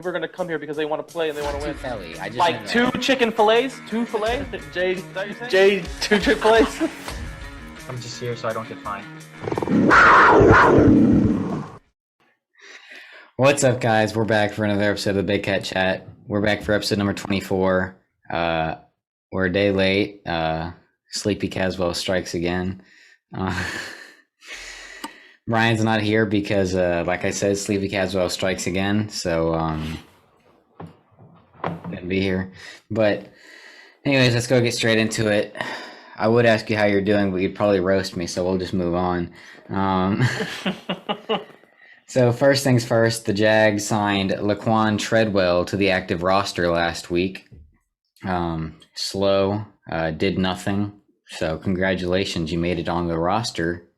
We're gonna come here because they want to play and they want to win. Philly. I just Like two chicken fillets, two fillets. Jay, two Chick-fil-A's. I'm just here so I don't get fined. What's up, guys? We're back for another episode of the Big Cat Chat. We're back for episode number 24. We're a day late. Sleepy Caswell strikes again. Brian's not here because, like I said, Sleepy Caswell strikes again. So, couldn't be here. But, anyways, let's go get straight into it. I would ask you how you're doing, but you'd probably roast me, so we'll just move on. So first things first, the Jags signed Laquan Treadwell to the active roster last week. Slow, did nothing. So congratulations, you made it on the roster.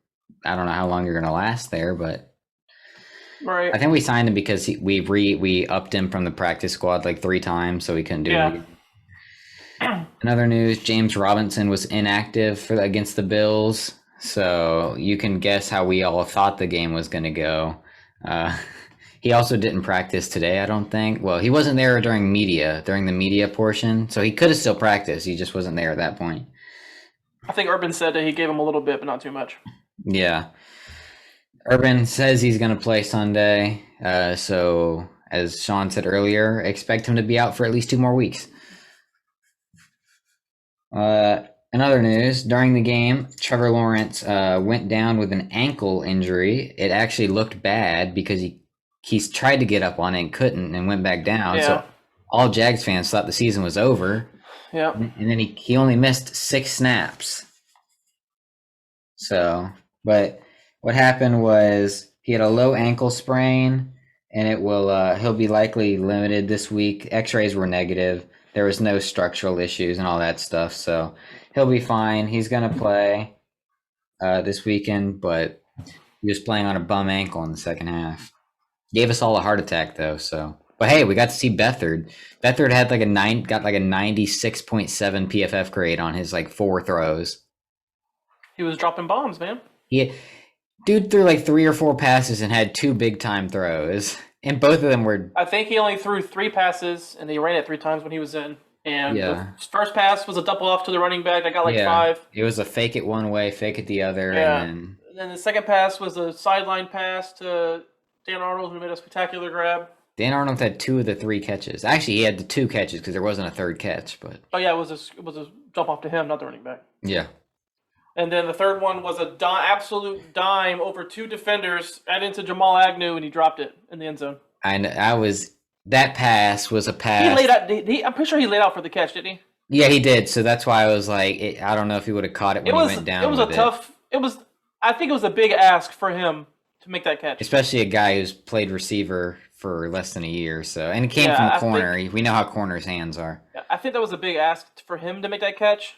I don't know how long you're going to last there, but Right. I think we signed him because we upped him from the practice squad like 3 times, so he couldn't do it again. In other news, James Robinson was inactive against the Bills, so you can guess how we all thought the game was going to go. He also didn't practice today, I don't think. Well, he wasn't there during the media portion, so he could have still practiced. He just wasn't there at that point. I think Urban said that he gave him a little bit, but not too much. Yeah. Urban says he's going to play Sunday, so as Shawn said earlier, expect him to be out for at least 2 more weeks. In other news, during the game, Trevor Lawrence went down with an ankle injury. It actually looked bad because he's tried to get up on it and couldn't and went back down. Yeah. So all Jags fans thought the season was over. Yeah. And then he only missed 6 snaps. So, but what happened was he had a low ankle sprain, and he'll be likely limited this week. X-rays were negative. There was no structural issues and all that stuff, so he'll be fine. He's going to play this weekend, but he was playing on a bum ankle in the second half. Gave us all a heart attack, though. So, but hey, we got to see Beathard. Beathard had got like a 96.7 PFF grade on his 4 throws. He was dropping bombs, man. Dude threw like 3 or 4 passes and had 2 big time throws. And both of them were... I think he only threw 3 passes, and they ran it 3 times when he was in. And Yeah. the first pass was a double off to the running back. That got 5. It was a fake it one way, fake it the other. Yeah. And then the second pass was a sideline pass to Dan Arnold, who made a spectacular grab. Dan Arnold had 2 of the 3 catches. Actually, he had the 2 catches because there wasn't a third catch. But Oh, yeah, it was a jump off to him, not the running back. yeah. And then the third one was a absolute dime over 2 defenders, add into Jamal Agnew, and he dropped it in the end zone. That pass was a pass. He laid out. I'm pretty sure he laid out for the catch, didn't he? Yeah, he did. So that's why I was like, I don't know if he would have caught it when he went down. It was a tough. I think it was a big ask for him to make that catch. Especially a guy who's played receiver for less than a year. So, and it came from the corner. We know how corners' hands are. I think that was a big ask for him to make that catch.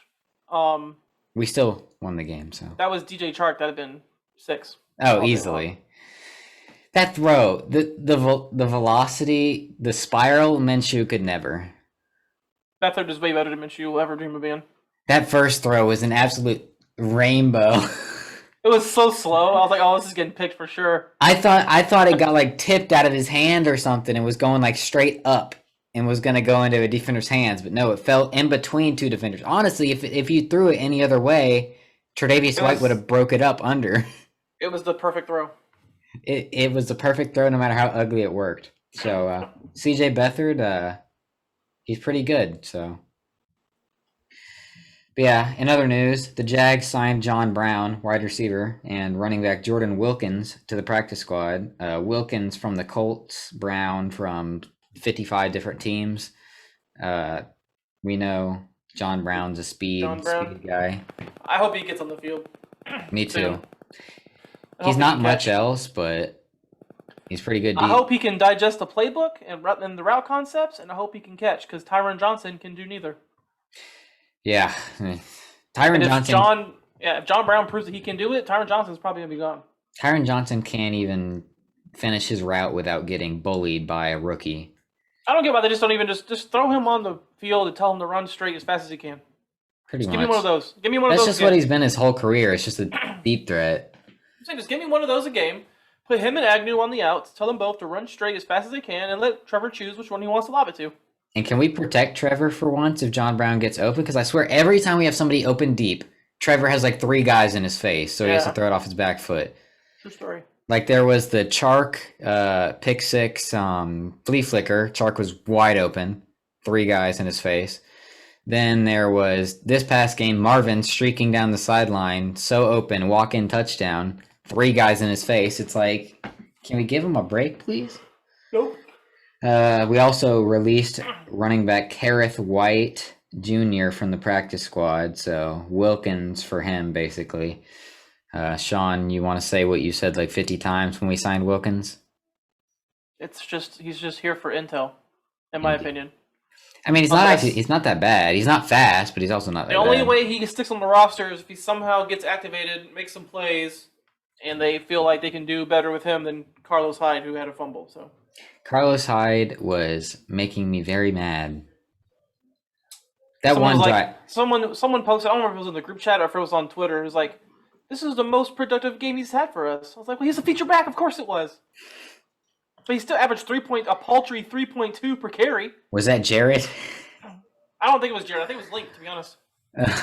We still won the game, so. That was DJ Chark. That'd have been 6. Oh, easily. That throw, the velocity, the spiral, Minshew could never. Beathard is way better than Minshew will ever dream of being. That first throw was an absolute rainbow. It was so slow. I was like, "Oh, this is getting picked for sure." I thought it got tipped out of his hand or something and was going straight up and was going to go into a defender's hands, but no, it fell in between 2 defenders. Honestly, if you threw it any other way, Tre'Davious White would have broke it up under. It was the perfect throw. It was the perfect throw, no matter how ugly it worked. So CJ Beathard, he's pretty good. So, but yeah. In other news, the Jags signed John Brown, wide receiver, and running back Jordan Wilkins to the practice squad. Wilkins from the Colts, Brown from 55 different teams. We know John Brown's a speed guy. I hope he gets on the field. Me too. Soon. He's not much else, but he's pretty good. I hope he can digest the playbook and the route concepts, and I hope he can catch, because Tyron Johnson can do neither. Yeah. Tyron Johnson. If John Brown proves that he can do it, Tyron Johnson's probably going to be gone. Tyron Johnson can't even finish his route without getting bullied by a rookie. I don't get why they just don't even just throw him on the field and tell him to run straight as fast as he can. Pretty much. Give me one of those. Give me one of That's those. just what he's been his whole career. It's just a deep threat. I'm saying, just give me one of those a game. Put him and Agnew on the outs. Tell them both to run straight as fast as they can, and let Trevor choose which one he wants to lob it to. And can we protect Trevor for once if John Brown gets open? Because I swear every time we have somebody open deep, Trevor has like 3 guys in his face, so he has to throw it off his back foot. True story. Like there was the Chark pick 6 flea flicker. Chark was wide open, 3 guys in his face. Then there was this past game, Marvin streaking down the sideline, so open, walk-in touchdown, 3 guys in his face. It's like, can we give him a break, please? Nope. We also released running back Kareth White Jr. from the practice squad, so Wilkins for him, basically. Shawn, you want to say what you said like 50 times when we signed Wilkins? He's just here for intel, in my opinion. I mean, he's not that bad. He's not fast, but he's also not that bad. The only way he sticks on the roster is if he somehow gets activated, makes some plays, and they feel like they can do better with him than Carlos Hyde, who had a fumble. So Carlos Hyde was making me very mad. That one drive. Someone posted, I don't remember if it was in the group chat or if it was on Twitter, it was like, this is the most productive game he's had for us. I was like, well, he's a feature back. Of course it was. But he still averaged a paltry 3.2 per carry. Was that Jared? I don't think it was Jared. I think it was Link, to be honest.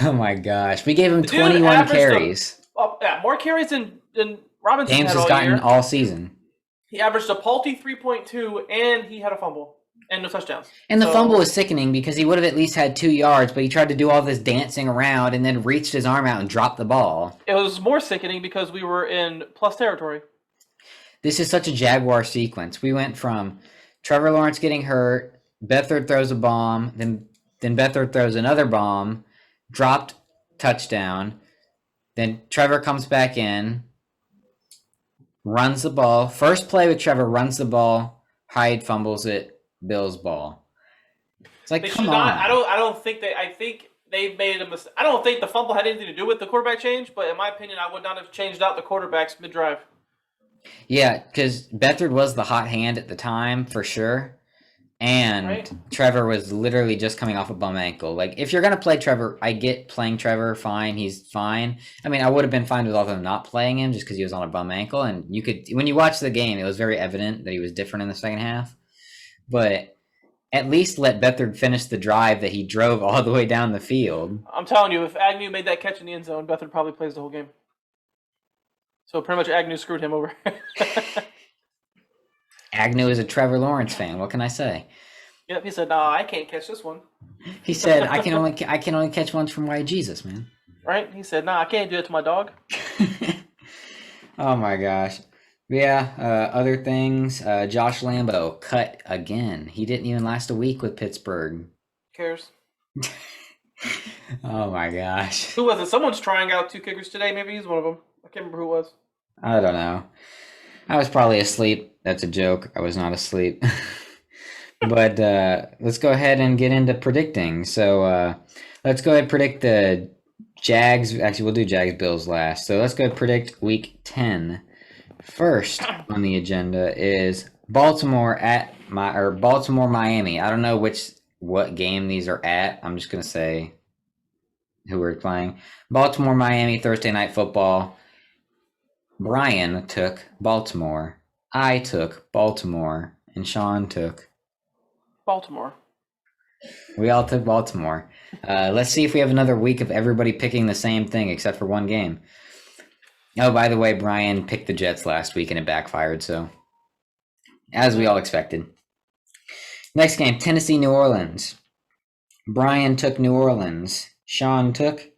Oh my gosh. We gave him 21 carries. More carries than Robinson James had has all gotten year. all season. He averaged a paltry 3.2, and he had a fumble and no touchdowns. And the fumble was sickening because he would have at least had 2 yards, but he tried to do all this dancing around and then reached his arm out and dropped the ball. It was more sickening because we were in plus territory. This is such a Jaguar sequence. We went from Trevor Lawrence getting hurt, Beathard throws a bomb, then Beathard throws another bomb, dropped touchdown, then Trevor comes back in, runs the ball. First play with Trevor, runs the ball, Hyde fumbles it, Bill's ball. It's like, come on. I don't think they. I think they made a mistake. I don't think the fumble had anything to do with the quarterback change, but in my opinion, I would not have changed out the quarterbacks mid-drive. Yeah, because Beathard was the hot hand at the time, for sure. And Trevor was literally just coming off a bum ankle. Like, if you're going to play Trevor, I get playing Trevor, fine, he's fine. I mean, I would have been fine with all of them not playing him just because he was on a bum ankle. And you could, when you watch the game, it was very evident that he was different in the second half. But at least let Beathard finish the drive that he drove all the way down the field. I'm telling you, if Agnew made that catch in the end zone, Beathard probably plays the whole game. So pretty much Agnew screwed him over. Agnew is a Trevor Lawrence fan. What can I say? Yep, he said, "Nah, I can't catch this one." He said, "I can only catch ones from White Jesus, man." Right? He said, "Nah, I can't do it to my dog." Oh my gosh. Yeah. Other things. Josh Lambo cut again. He didn't even last a week with Pittsburgh. Who cares? Oh my gosh. Who was it? Someone's trying out 2 kickers today. Maybe he's one of them. I can't remember who it was. I don't know. I was probably asleep. That's a joke. I was not asleep. But let's go ahead and get into predicting. So let's go ahead and predict the Jags. Actually, we'll do Jags Bills last. So let's go ahead and predict Week 10. First on the agenda is Baltimore Miami. I don't know what game these are at. I'm just gonna say who we're playing. Baltimore Miami Thursday Night Football. Brian took Baltimore. I took Baltimore, and Shawn took Baltimore. We all took Baltimore. Let's see if we have another week of everybody picking the same thing except for one game. Oh, by the way, Brian picked the Jets last week and it backfired, so as we all expected. Next game, Tennessee, New Orleans. Brian took New Orleans. Shawn took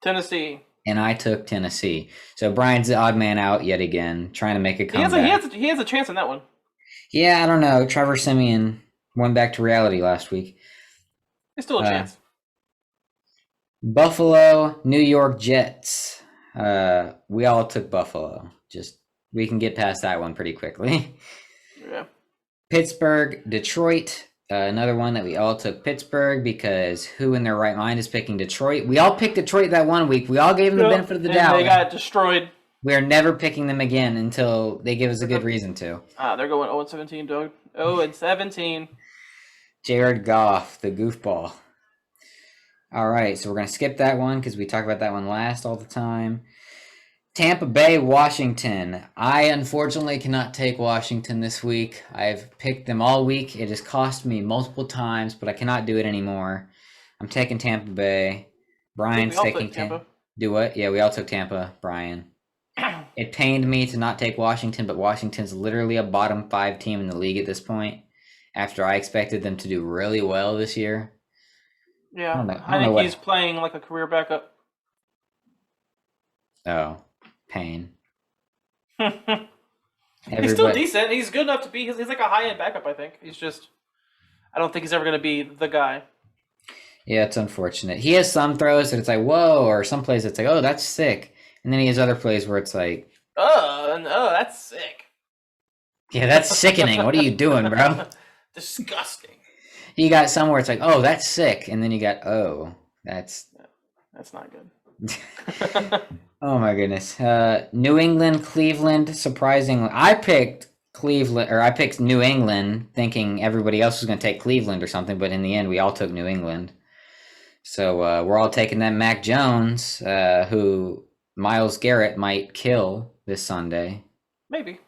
Tennessee. And I took Tennessee. So Brian's the odd man out yet again, trying to make a comeback. He has a chance in that one. Yeah, I don't know. Trevor Siemian went back to reality last week. There's still a chance. Buffalo, New York Jets. We all took Buffalo. We can get past that one pretty quickly. Yeah. Pittsburgh, Detroit. Another one that we all took Pittsburgh because who in their right mind is picking Detroit? We all picked Detroit that one week. We all gave them the benefit of the doubt. They got destroyed. We are never picking them again until they give us a good reason to. They're going 0-17, Doug. 0-17. Jared Goff, the goofball. All right, so we're going to skip that one because we talk about that one last all the time. Tampa Bay, Washington. I unfortunately cannot take Washington this week. I've picked them all week. It has cost me multiple times, but I cannot do it anymore. I'm taking Tampa Bay. Brian's we all taking took Tampa. Do what? Yeah, we all took Tampa. Brian. It pained me to not take Washington, but Washington's literally a bottom 5 team in the league at this point. After I expected them to do really well this year. Yeah, I don't know think what... he's playing like a career backup. Oh, pain. He's still decent. He's good enough to be. He's like a high-end backup, I think. He's just... I don't think he's ever going to be the guy. Yeah, it's unfortunate. He has some throws that it's like, whoa, or some plays it's like, oh, that's sick. And then he has other plays where it's like... Oh, that's sick. Yeah, that's sickening. What are you doing, bro? Disgusting. You got somewhere it's like, oh, that's sick. And then you got, oh, that's not good. Oh, my goodness. New England, Cleveland, surprisingly. I picked New England thinking everybody else was going to take Cleveland or something, but in the end, we all took New England. So we're all taking that Mac Jones, who Myles Garrett might kill this Sunday. Maybe.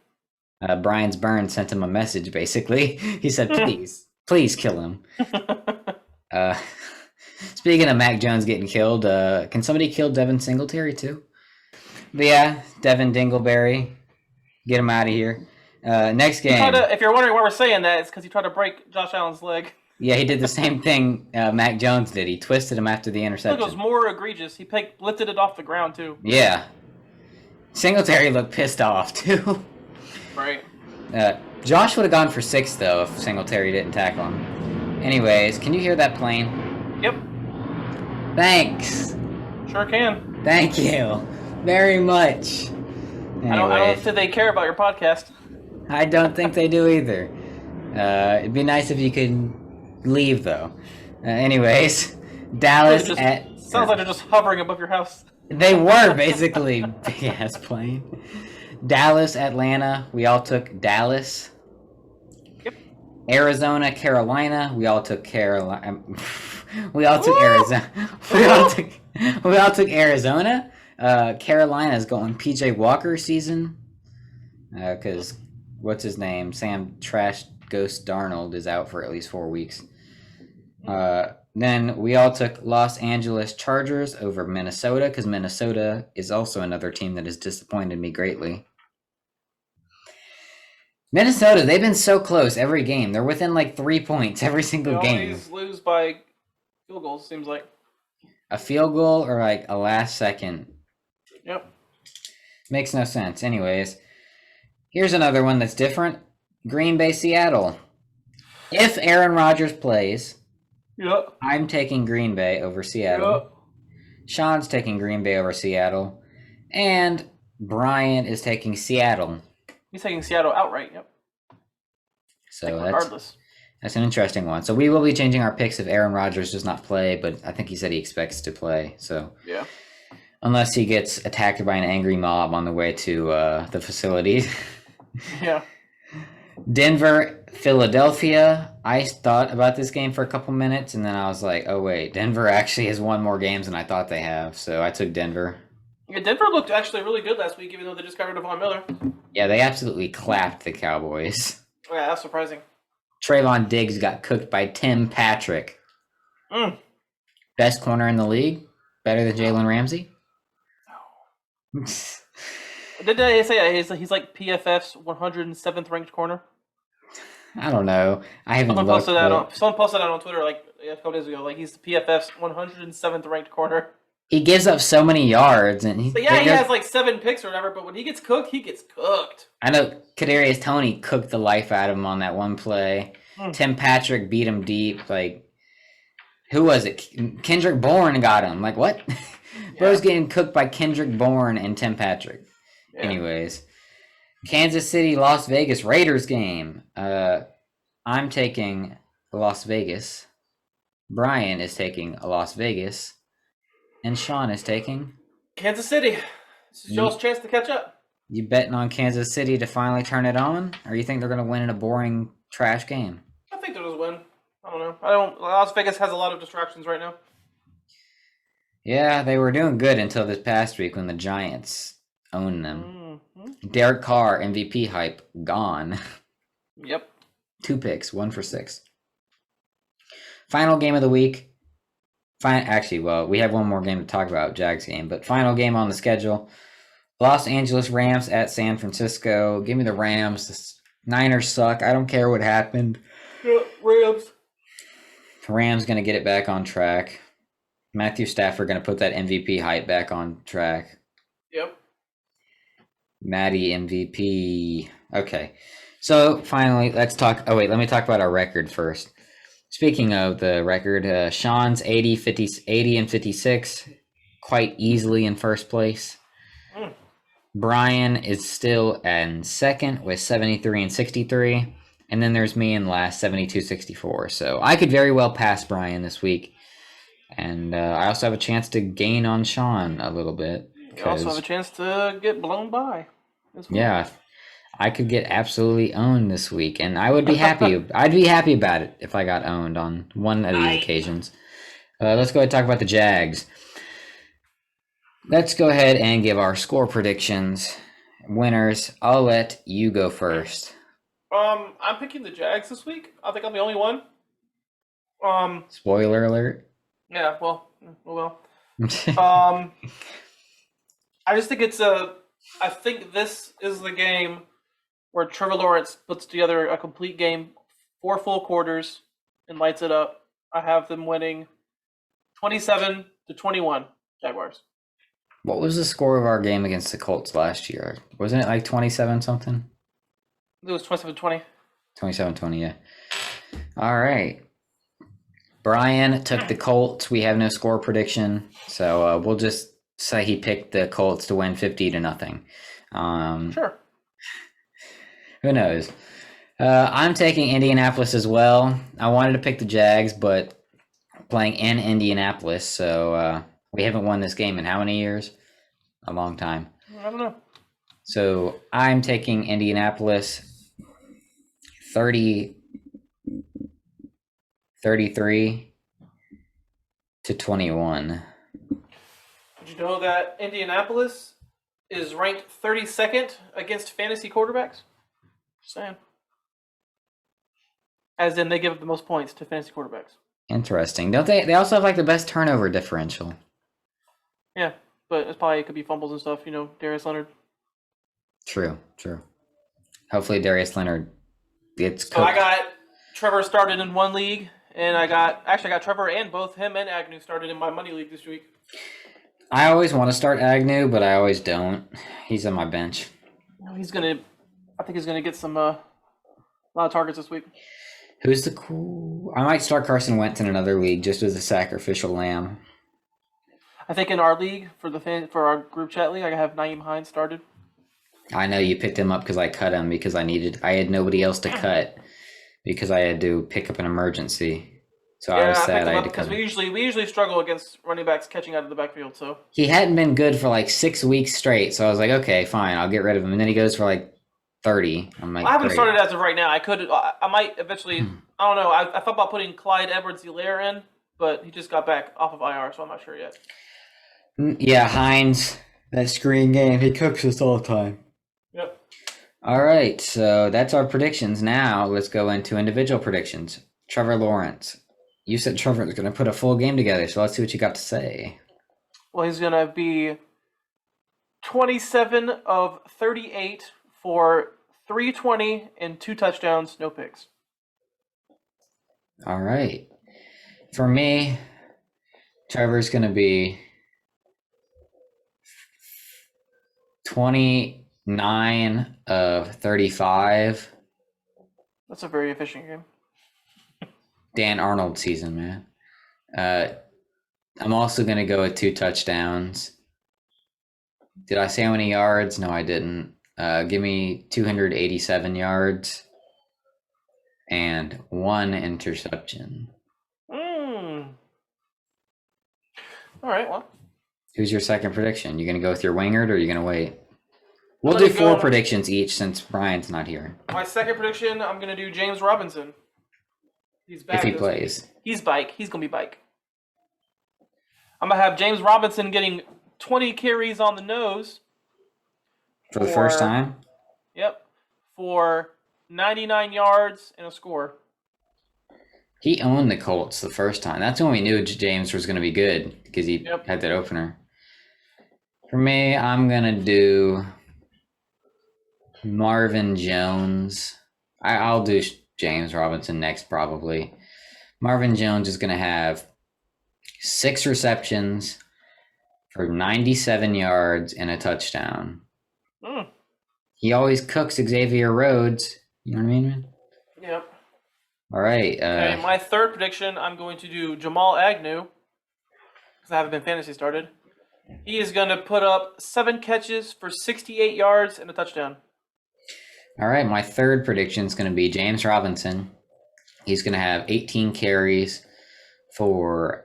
Brian's Burns sent him a message, basically. He said, please kill him. Speaking of Mac Jones getting killed, can somebody kill Devin Singletary too? But yeah, Devin Dingleberry. Get him out of here. Next game. If you're wondering why we're saying that, it's because he tried to break Josh Allen's leg. Yeah, he did the same thing Mac Jones did. He twisted him after the interception. It was more egregious. He lifted it off the ground, too. Yeah. Singletary looked pissed off, too. Right. Josh would have gone for 6, though, if Singletary didn't tackle him. Anyways, can you hear that plane? Yep. Thanks. Sure can. Thank you very much. Anyway, I don't think they care about your podcast. I don't think they do either. It'd be nice if you could leave, though. Anyways, Dallas sounds like they're just hovering above your house. They were basically big-ass plane. Dallas, Atlanta. We all took Dallas. Yep. Arizona, Carolina. We all took Carolina. We all took Arizona. We all took Arizona. Carolina's going PJ Walker season. Because what's his name? Sam Trash Ghost Darnold is out for at least 4 weeks. Then we all took Los Angeles Chargers over Minnesota because Minnesota is also another team that has disappointed me greatly. Minnesota, they've been so close every game. They're within like 3 points every single game. They always lose by field goals, seems like. A field goal or like a last second. Yep. Makes no sense. Anyways, here's another one that's different. Green Bay, Seattle. If Aaron Rodgers plays, yep, I'm taking Green Bay over Seattle. Yep. Sean's taking Green Bay over Seattle. And Brian is taking Seattle. He's taking Seattle outright, yep. So regardless. That's an interesting one. So we will be changing our picks if Aaron Rodgers does not play, but I think he said he expects to play. So yeah. Unless he gets attacked by an angry mob on the way to the facility. Yeah. Denver, Philadelphia. I thought about this game for a couple minutes, and then I was like, oh, wait. Denver actually has won more games than I thought they have, so I took Denver. Yeah, Denver looked actually really good last week, even though they just got rid of Von Miller. Yeah, they absolutely clapped the Cowboys. Yeah, that's surprising. Trayvon Diggs got cooked by Tim Patrick. Best corner in the league? Better than Jalen Ramsey? No. Did they say he's like PFF's 107th ranked corner? I don't know. I haven't someone looked. Someone posted that on Twitter like a couple days ago. Like he's the PFF's 107th ranked corner. He gives up so many yards, and he has like 7 picks or whatever. But when he gets cooked, he gets cooked. I know Kadarius Toney cooked the life out of him on that one play. Tim Patrick beat him deep. Like, who was it? Kendrick Bourne got him. Like, what? Yeah. Bro's getting cooked by Kendrick Bourne and Tim Patrick. Yeah. Anyways, Kansas City, Las Vegas Raiders game. I'm taking Las Vegas. Brian is taking Las Vegas. And Shawn is taking Kansas City. This is Joe's chance to catch up. You betting on Kansas City to finally turn it on? Or you think they're going to win in a boring trash game? I think they'll just win. I don't know. Las Vegas has a lot of distractions right now. Yeah, they were doing good until this past week when the Giants Own them. Mm-hmm. Derek Carr, MVP hype, gone. Yep. 2 picks, 1 for 6. Final game of the week. Actually, well, we have one more game to talk about, Jags game, but final game on the schedule. Los Angeles Rams at San Francisco. Give me the Rams. The Niners suck. I don't care what happened. Yeah, Rams. Rams going to get it back on track. Matthew Stafford going to put that MVP hype back on track. Yep. Matty MVP. Okay. So finally, let's talk. Oh, wait, let me talk about our record first. Speaking of the record, Shawn's 80 and 56, quite easily in first place. Brian is still in second with 73 and 63. And then there's me in last, 72-64. So I could very well pass Brian this week. And I also have a chance to gain on Shawn a little bit. You also have a chance to get blown by as well. Yeah, I could get absolutely owned this week. And I would be happy. I'd be happy about it if I got owned on one of these occasions. Let's go ahead and talk about the Jags. Let's go ahead and give our score predictions. Winners, I'll let you go first. I'm picking the Jags this week. I think I'm the only one. Spoiler alert. Yeah, well. I just think I think this is the game where Trevor Lawrence puts together a complete game, 4 full quarters, and lights it up. I have them winning 27-21, Jaguars. What was the score of our game against the Colts last year? Wasn't it like 27 something? It was 27-20. 27-20, yeah. All right. Brian took the Colts. We have no score prediction, so we'll just say he picked the Colts to win 50-0. Sure. Who knows? I'm taking Indianapolis as well. I wanted to pick the Jags, but playing in Indianapolis, so we haven't won this game in how many years? A long time. I don't know. So I'm taking Indianapolis 33-21. Did you know that Indianapolis is ranked 32nd against fantasy quarterbacks? Just saying. As in, they give up the most points to fantasy quarterbacks. Interesting. Don't they? They also have like the best turnover differential. Yeah, but it could be fumbles and stuff. Darius Leonard. True. Hopefully Darius Leonard gets cooked. So I got Trevor started in one league, and I got Trevor and both him and Agnew started in my money league this week. I always want to start Agnew, but I always don't. He's on my bench. I think he's gonna get some a lot of targets this week. Who's the cool? I might start Carson Wentz in another league just as a sacrificial lamb. I think in our league for our group chat league, I have Naeem Hines started. I know you picked him up because I cut him because I had nobody else to cut because I had to pick up an emergency. So I was sad I had to cut him. We usually struggle against running backs catching out of the backfield. So he hadn't been good for like 6 weeks straight. So I was like, okay, fine, I'll get rid of him. And then he goes for like 30. I'm like, I haven't great. started as of right now. I might eventually. I don't know. I thought about putting Clyde Edwards-Helaire in, but he just got back off of IR, so I'm not sure yet. Yeah, Hines, that screen game, he cooks us all the time. Yep. All right, so that's our predictions. Now let's go into individual predictions. Trevor Lawrence. You said Trevor was going to put a full game together, so let's see what you got to say. Well, he's going to be 27 of 38 for 320 and 2 touchdowns, no picks. All right. For me, Trevor's going to be 29 of 35. That's a very efficient game. Dan Arnold season, man. I'm also going to go with 2 touchdowns. Did I say how many yards? No, I didn't. Give me 287 yards and 1 interception. All right, well. Who's your second prediction? You going to go with your wingard or are you going to wait? We'll do 4 predictions each since Brian's not here. My second prediction, I'm going to do James Robinson. He's back. If he plays. He's bike. He's going to be bike. I'm going to have James Robinson getting 20 carries on the nose For the first time? Yep. For 99 yards and a score. He owned the Colts the first time. That's when we knew James was going to be good because he had that opener. For me, I'm going to do Marvin Jones. I'll do James Robinson next probably. Marvin Jones is going to have 6 receptions for 97 yards and a touchdown. He always cooks Xavier Rhodes. You know what I mean, man? Yep. All right. Okay, my third prediction, I'm going to do Jamal Agnew, because I haven't been fantasy started. He is going to put up 7 catches for 68 yards and a touchdown. All right, my third prediction is going to be James Robinson. He's going to have 18 carries for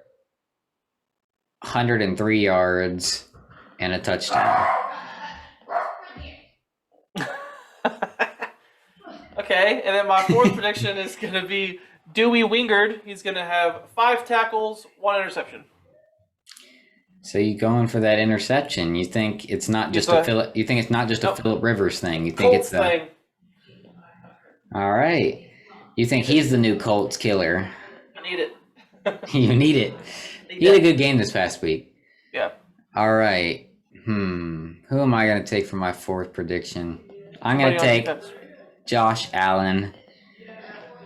103 yards and a touchdown. Okay, and then my fourth prediction is going to be Dewey Wingard. He's going to have 5 tackles, 1 interception. So you going for that interception? You think it's not just a Philip? You think it's not just a Philip Rivers thing? You think Colts it's the thing. All right. You think he's the new Colts killer? I need it. You need it. He had a good game this past week. Yeah. All right. Who am I going to take for my fourth prediction? I'm going to take Josh Allen,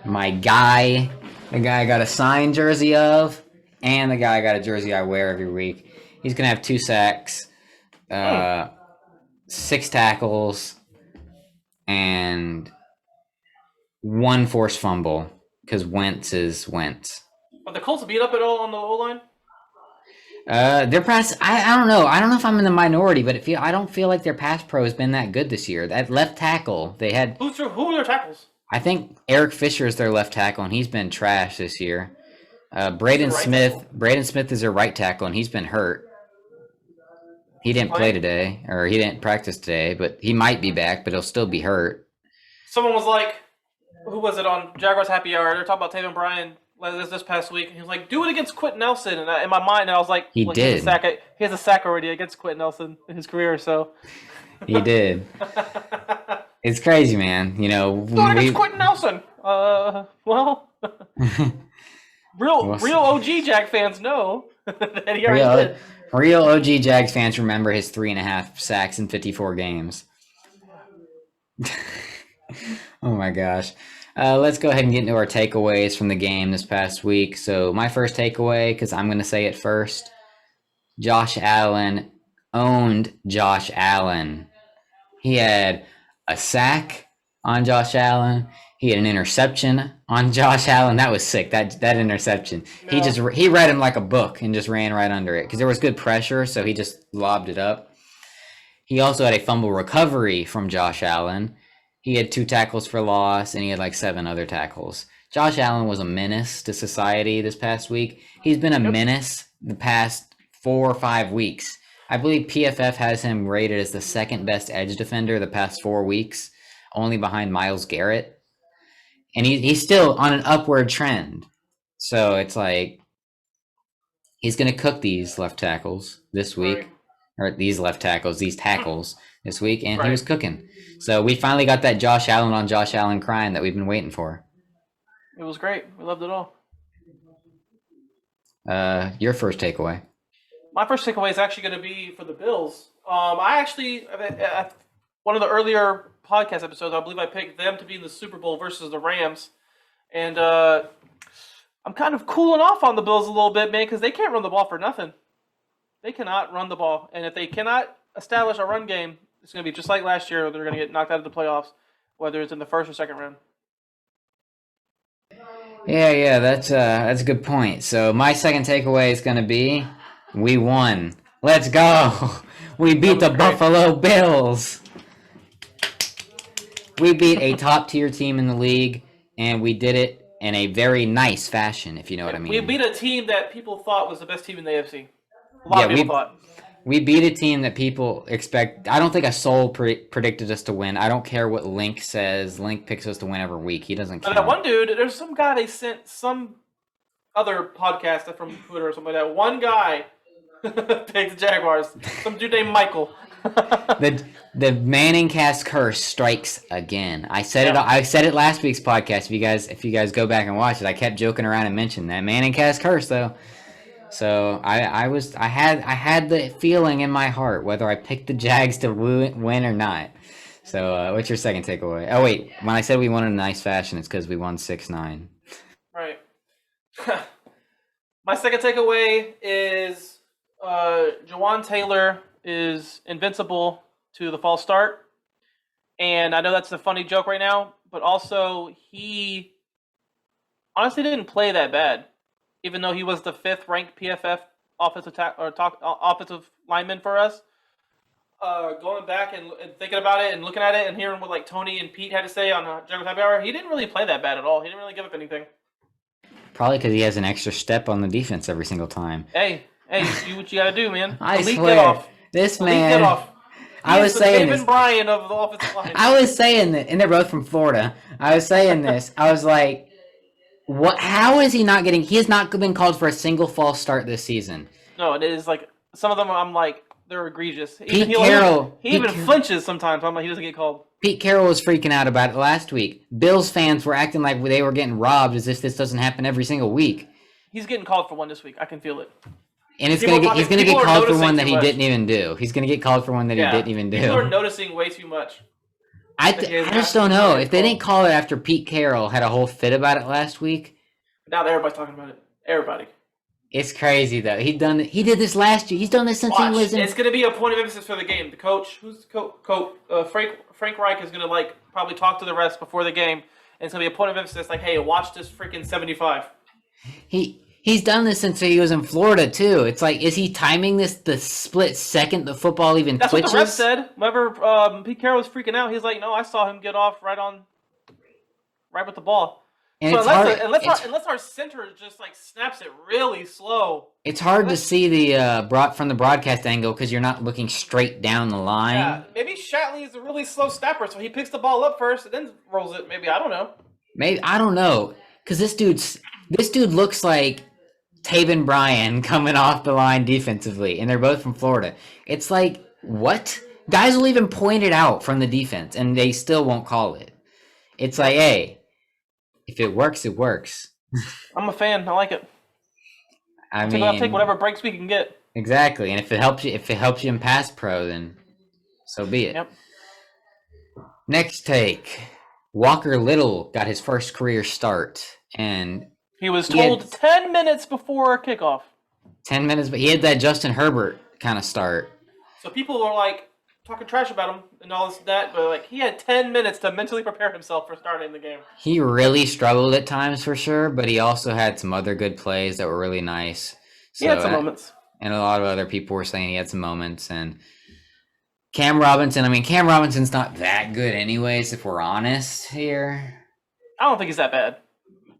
my guy, the guy I got a signed jersey of, and the guy I got a jersey I wear every week. He's going to have 2 sacks, 6 tackles, and 1 forced fumble, because Wentz is Wentz. Are the Colts beat up at all on the O-line? Their pass, I don't know. I don't know if I'm in the minority, but I don't feel like their pass pro has been that good this year. That left tackle, they had... Who are their tackles? I think Eric Fisher is their left tackle, and he's been trash this year. Braden Smith is their right tackle, and he's been hurt. He didn't play today, or he didn't practice today, but he might be back, but he'll still be hurt. Someone was like, who was it on Jaguars Happy Hour? They're talking about Taven Bryan this past week, and he was like, do it against Quentin Nelson. And in my mind, I was like, he did. He has a sack already against Quentin Nelson in his career, so. He did. It's crazy, man. You know, do it against Quentin Nelson. Well, real OG Jag fans know that he already did. Real OG Jags fans remember his 3.5 sacks in 54 games. Oh my gosh. Let's go ahead and get into our takeaways from the game this past week. So my first takeaway, because I'm going to say it first, Josh Allen owned Josh Allen. He had a sack on Josh Allen. He had an interception on Josh Allen. That was sick. That interception. No. He read him like a book and just ran right under it because there was good pressure, so he just lobbed it up. He also had a fumble recovery from Josh Allen. He had 2 tackles for loss, and he had like 7 other tackles. Josh Allen was a menace to society this past week. He's been a menace the past 4 or 5 weeks. I believe PFF has him rated as the 2nd best edge defender the past 4 weeks, only behind Myles Garrett. And he's still on an upward trend. So it's like he's going to cook these left tackles this week. Right. Or these tackles this week, and he was cooking. So we finally got that Josh Allen on Josh Allen crime that we've been waiting for. It was great. We loved it all. Your first takeaway. My first takeaway is actually going to be for the Bills. I actually, one of the earlier podcast episodes, I believe I picked them to be in the Super Bowl versus the Rams. And I'm kind of cooling off on the Bills a little bit, man, because they can't run the ball for nothing. They cannot run the ball. And if they cannot establish a run game, it's going to be just like last year. They're going to get knocked out of the playoffs, whether it's in the first or second round. Yeah, that's a good point. So my second takeaway is going to be, we won. Let's go. We beat the Buffalo Bills. We beat a top-tier team in the league, and we did it in a very nice fashion, if you know what I mean. We beat a team that people thought was the best team in the AFC. A lot of people thought. We beat a team that people expect. I don't think a soul predicted us to win. I don't care what Link says. Link picks us to win every week. He doesn't care. That one dude, there's some guy they sent, some other podcast from Twitter or something like that. One guy picked the Jaguars. Some dude named Michael. The Manning cast curse strikes again. I said it. I said it last week's podcast. If you guys go back and watch it, I kept joking around and mentioned that Manning cast curse though. So I had the feeling in my heart whether I picked the Jags to win or not. So what's your second takeaway? Oh wait, when I said we won in a nice fashion, it's because we won 6-9. Right. My second takeaway is Jawan Taylor is invincible to the false start. And I know that's a funny joke right now, but also he honestly didn't play that bad, even though he was the 5th ranked PFF offensive lineman for us. Going back and thinking about it and looking at it and hearing what like Tony and Pete had to say on Jaguars Happy Hour, he didn't really play that bad at all. He didn't really give up anything. Probably because he has an extra step on the defense every single time. Hey, do what you gotta do, man. I Elite swear, get off. this Elite man. Get off. I was saying David this. Bryan of the offensive line. I was saying that, and they're both from Florida. I was saying this. I was like, "What? How is he not getting? He has not been called for a single false start this season." No, it is like some of them. I'm like, they're egregious. Pete Carroll. He even flinches sometimes. I'm like, he doesn't get called. Pete Carroll was freaking out about it last week. Bills fans were acting like they were getting robbed, as if this doesn't happen every single week. He's getting called for one this week. I can feel it. And he's gonna get called for one that he didn't even do. He's gonna get called for one that he didn't even do. People are noticing way too much. I just don't know if they didn't call it after Pete Carroll had a whole fit about it last week. Now everybody's talking about it. Everybody. It's crazy though. He did this last year. He's done this since he was in. It's gonna be a point of emphasis for the game. The coach, Frank Reich is gonna like probably talk to the rest before the game, and it's gonna be a point of emphasis. Like, hey, watch this freaking 75. He's done this since he was in Florida too. It's like, is he timing this the split second the football even That's twitches? What the ref said. Whenever Pete Carroll was freaking out, he's like, "No, I saw him get off right with the ball." And so it's unless our center just like snaps it really slow. It's hard to see the from the broadcast angle because you're not looking straight down the line. Yeah, maybe Shatley is a really slow snapper, so he picks the ball up first and then rolls it. Maybe I don't know. Maybe I don't know because this dude looks like Taven Bryan coming off the line defensively, and they're both from Florida. It's like, what? Guys will even point it out from the defense, and they still won't call it. It's like, hey, if it works, it works. I'm a fan. I like it. I'll take whatever breaks we can get. Exactly, and if it helps you in pass pro, then so be it. Yep. Next take. Walker Little got his first career start, and he was told 10 minutes before kickoff. 10 minutes, but he had that Justin Herbert kind of start. So people were like talking trash about him and all this and that, but like he had 10 minutes to mentally prepare himself for starting the game. He really struggled at times for sure, but he also had some other good plays that were really nice. So, he had some moments. And a lot of other people were saying he had some moments. And Cam Robinson's not that good anyways, if we're honest here. I don't think he's that bad.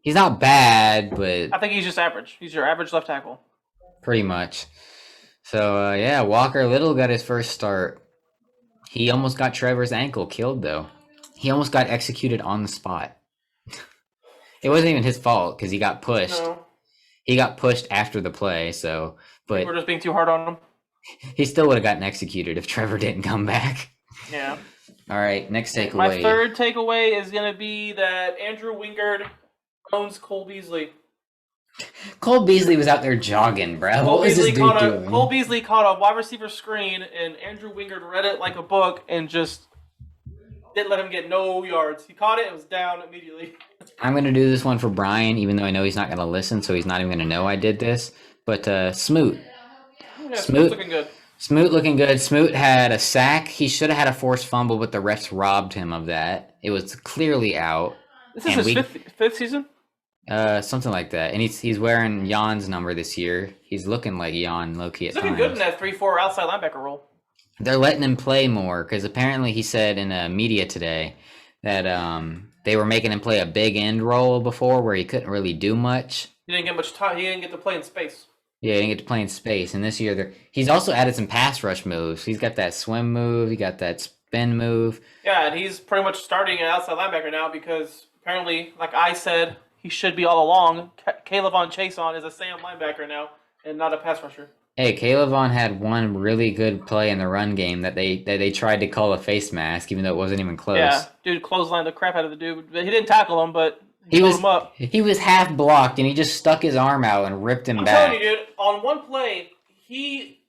He's not bad, but I think he's just average. He's your average left tackle. Pretty much. So, yeah, Walker Little got his first start. He almost got Trevor's ankle killed, though. He almost got executed on the spot. It wasn't even his fault because he got pushed. No. He got pushed after the play, so... But we're just being too hard on him. He still would have gotten executed if Trevor didn't come back. Yeah. All right, next takeaway. My third takeaway is going to be that Andrew Wingard owns Cole Beasley. Cole Beasley was out there jogging, bro. What was this dude doing? Cole Beasley caught a wide receiver screen, and Andrew Wingard read it like a book and just didn't let him get no yards. He caught it and was down immediately. I'm going to do this one for Brian, even though I know he's not going to listen, so he's not even going to know I did this. But Smoot. Yeah, Smoot's looking good. Smoot looking good. Smoot had a sack. He should have had a forced fumble, but the refs robbed him of that. It was clearly out. This is his fifth season? Something like that. And he's wearing Jan's number this year. He's looking like Jan low-key at times. He's looking good in that 3-4 outside linebacker role. They're letting him play more because apparently he said in media today that they were making him play a big end role before where he couldn't really do much. He didn't get much time. He didn't get to play in space. Yeah, he didn't get to play in space. And this year, he's also added some pass rush moves. He's got that swim move. He got that spin move. Yeah, and he's pretty much starting an outside linebacker now because apparently, like I said, he should be all along. Caleb on Chason is a Sam linebacker now and not a pass rusher. Hey, Caleb Vaughn had one really good play in the run game that they tried to call a face mask, even though it wasn't even close. Yeah, dude clotheslined the crap out of the dude. He didn't tackle him, but He load was him up. he was half blocked, and he just stuck his arm out and ripped him I'm back. telling you, dude, on one play, he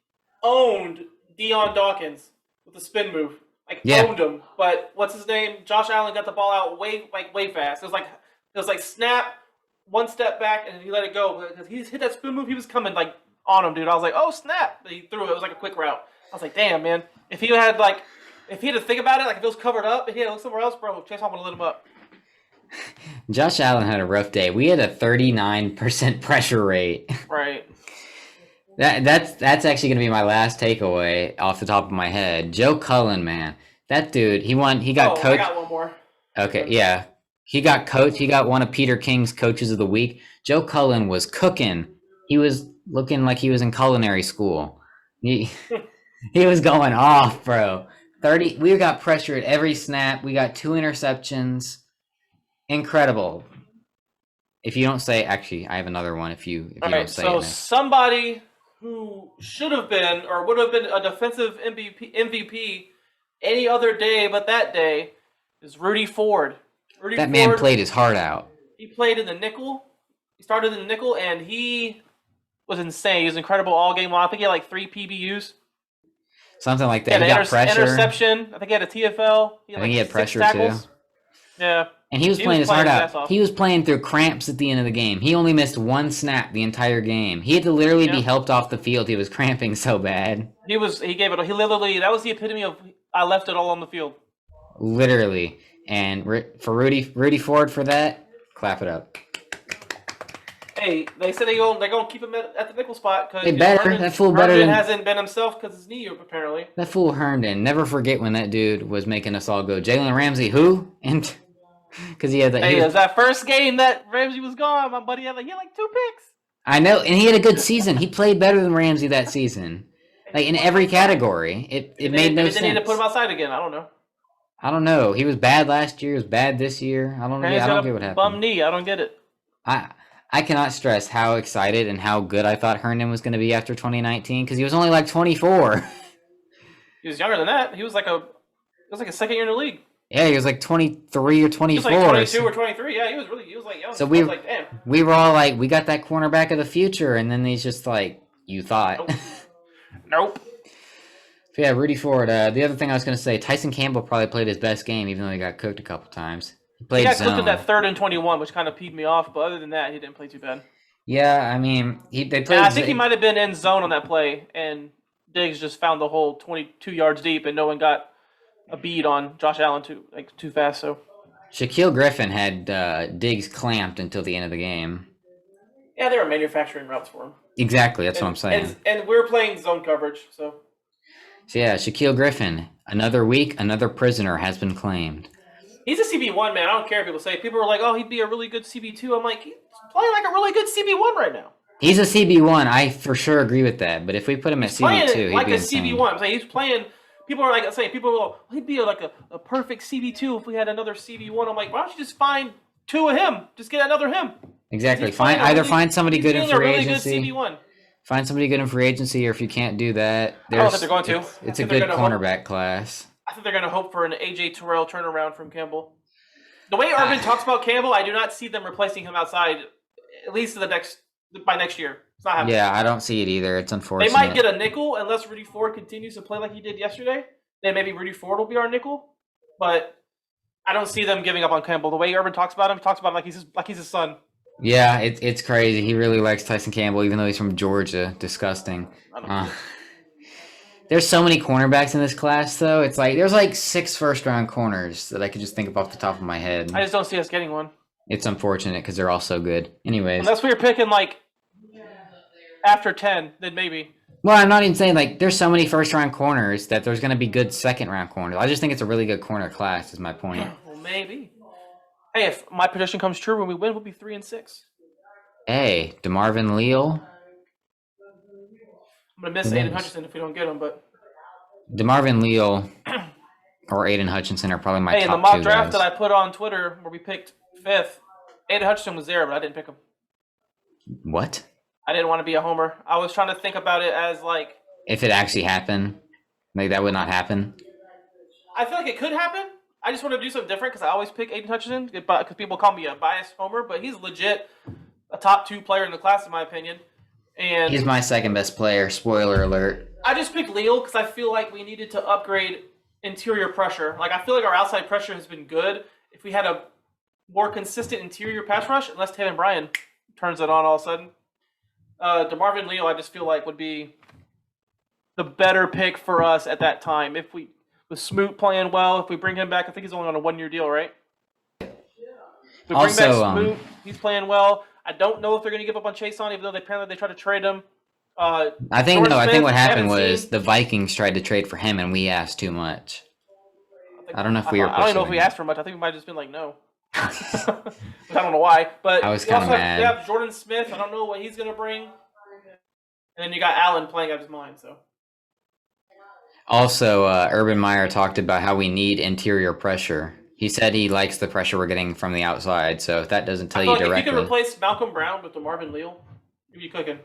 owned Deion Dawkins with a spin move. Like, Yeah. owned him. But what's his name? Josh Allen got the ball out way fast. It was like snap, one step back, and he let it go. Because he hit that spin move, he was coming like on him, dude. I was like, oh snap! But he threw it. It was like a quick route. I was like, damn, man. If he had to think about it, like if it was covered up, if he had to look somewhere else, bro, Chase Hall would have lit him up. Josh Allen had a rough day. We had a 39% pressure rate. Right. That's actually gonna be my last takeaway off the top of my head. Joe Cullen, man, that dude, he got I coach. got one more. Okay, yeah, he got coach. He got one of Peter King's coaches of the week. Joe Cullen was cooking. He was looking like he was in culinary school. He he was going off, bro. 30. We got pressure at every snap. We got 2 interceptions. Incredible. If you don't say, actually, I have another one. If you don't say it. Somebody who should have been or would have been a defensive MVP any other day but that day is Rudy Ford. That man played his heart out. He played in the nickel. He started in the nickel, and he was insane. He was incredible all game long. I think he had like 3 PBUs. Something like that. He got pressure. Interception. I think he had a TFL. I think he had pressure tackles. too. Yeah. And he was playing his heart out. He was playing through cramps at the end of the game. He only missed 1 snap the entire game. He had to literally be helped off the field. He was cramping so bad. He literally, that was the epitome of, I left it all on the field. Literally. And for Rudy Ford for that, clap it up. Hey, they said they're going to keep him at the nickel spot because that fool better than hasn't been himself because his knee apparently. That fool Herndon. Never forget when that dude was making us all go, Jalen Ramsey, who? And because he had that. Hey, it was that first game that Ramsey was gone. My buddy had like 2 picks. I know, and he had a good season. He played better than Ramsey that season, like in every category. It made no sense. They need to put him outside again. I don't know. He was bad last year. He was bad this year. I don't get what happened. Bum knee. I don't get it. I cannot stress how excited and how good I thought Herndon was going to be after 2019 because he was only like 24. He was younger than that. He was like a second year in the league. Yeah, he was like 23 or 24. He was like 22 or 23. Yeah, he was like young. So I was like, damn. We were all like, we got that cornerback of the future, and then he's just like, you thought. Nope. So yeah, Rudy Ford. The other thing I was going to say, Tyson Campbell probably played his best game, even though he got cooked a couple times. He got cooked at that 3rd and 21, which kind of peed me off. But other than that, he didn't play too bad. Yeah, I mean, they played. Yeah, I think he might have been in zone on that play, and Diggs just found the hole 22 yards deep, and no one got a bead on Josh Allen too fast. So Shaquille Griffin had Diggs clamped until the end of the game. Yeah, they were manufacturing routes for him. Exactly, that's what I'm saying. And we're playing zone coverage, so. So yeah, Shaquille Griffin. Another week, another prisoner has been claimed. He's a CB1, man. I don't care if people say. People are like, oh, he'd be a really good CB2. I'm like, he's playing like a really good CB1 right now. He's a CB1. I for sure agree with that. But if we put him at CB2, he'd be insane. CB1. I'm saying he's playing. People are like saying, he'd be like a perfect CB2 if we had another CB1. I'm like, why don't you just find 2 of him? Just get another him. Exactly. Find somebody good in free agency. Good CB1. Find somebody good in free agency, or if you can't do that, I don't think they're going to. It's a good cornerback class. I think they're going to hope for an AJ Terrell turnaround from Campbell. The way Urban talks about Campbell, I do not see them replacing him outside, at least by next year. It's not happening. Yeah, I don't see it either. It's unfortunate. They might get a nickel unless Rudy Ford continues to play like he did yesterday. Then maybe Rudy Ford will be our nickel. But I don't see them giving up on Campbell. The way Urban talks about him, he talks about him like he's his son. Yeah, it's crazy. He really likes Tyson Campbell, even though he's from Georgia. Disgusting. There's so many cornerbacks in this class, though. It's like there's like 6 first-round corners that I could just think of off the top of my head. I just don't see us getting one. It's unfortunate because they're all so good. Anyways. Unless we were picking like after 10, then maybe. Well, I'm not even saying like there's so many first-round corners that there's going to be good second-round corners. I just think it's a really good corner class is my point. Well, maybe. Hey, if my prediction comes true, when we win, we'll be 3-6. Hey, DeMarvin Leal. I'm gonna miss Aiden Hutchinson if we don't get him, but DeMarvin Leal or Aiden Hutchinson are probably my top 2 guys. Hey, in the mock guys. draft that I put on Twitter where we picked 5th, Aiden Hutchinson was there, but I didn't pick him. What? I didn't want to be a homer. I was trying to think about it as like If it actually happened, like that would not happen. I feel like it could happen. I just want to do something different because I always pick Aiden Hutchinson because people call me a biased homer, but he's legit a top 2 player in the class in my opinion. And He's my second best player. Spoiler alert. I just picked Leal because I feel like we needed to upgrade interior pressure. Like I feel like our outside pressure has been good. If we had a more consistent interior pass rush, unless Taven Bryan turns it on all of a sudden, DeMarvin Leal I just feel like would be the better pick for us at that time. If we with Smoot playing well, if we bring him back, I think he's only on a 1-year deal, right? If we bring back Smoot, he's playing well. I don't know if they're going to give up on Chase on, even though they tried to trade him. I think what happened was the Vikings tried to trade for him, and we asked too much. I don't know if we were. I don't know if we asked for much. I think we might have just been like no. I don't know why, but I was kind of mad. They have Jordan Smith. I don't know what he's going to bring. And then you got Allen playing out of his mind. So. Also, Urban Meyer talked about how we need interior pressure. He said he likes the pressure we're getting from the outside. So if that doesn't tell you directly, if you could replace Malcolm Brown with DeMarvin Leal, you'd be cooking.